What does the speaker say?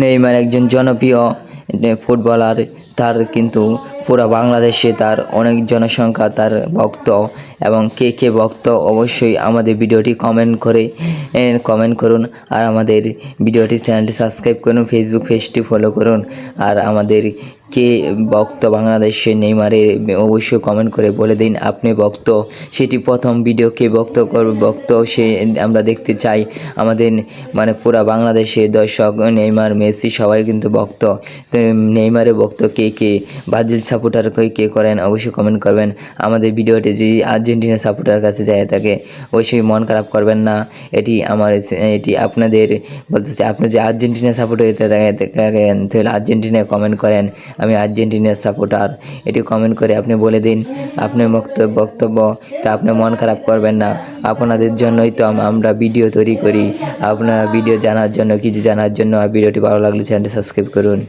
Neymar একজন জনপ্রিয় footballer. তার কিন্তু পুরো বাংলাদেশে তার অনেক জনসংখ্যা, তার ভক্ত। এবং কে ভক্ত অবশ্যই আমাদের ভিডিওটি কমেন্ট করুন। আর আমাদের চ্যানেলটি সাবস্ক্রাইব করুন, ফেসবুক পেজটি ফলো করুন। আর আমাদের কে ভক্ত বাংলাদেশে নেইমারের অবশ্যই কমেন্ট করে বলে দিন আপনি ভক্ত। সেটি প্রথম ভিডিও কে ভক্ত সে আমরা দেখতে চাই। আমাদের পুরা বাংলাদেশে দর্শক নেইমার, মেসি সবাই কিন্তু ভক্ত। তো নেইমারের ভক্ত কে ব্রাজিল সাপোর্টার কে করেন অবশ্যই কমেন্ট করবেন। আমাদের ভিডিওটি যদি আর্জেন্টিনা সাপোর্টার কাছে যায় থাকে অবশ্যই মন খারাপ করবেন না। এটি আপনাদের বলতেছে, আপনি যে আর্জেন্টিনা সাপোর্টার থাকেন তাহলে আর্জেন্টিনায় কমেন্ট করেন আমি আর্জেন্টিনার সাপোর্টার। এটি কমেন্ট করে আপনি বলে দিন আপনার বক্তব্য। তা আপনি মন খারাপ করবেন না। আপনাদের জন্যই তো আমরা ভিডিও তৈরি করি, আপনারা ভিডিও জানার জন্য, কিছু জানার জন্য। আর ভিডিওটি ভালো লাগলে চ্যানেলটি সাবস্ক্রাইব করুন।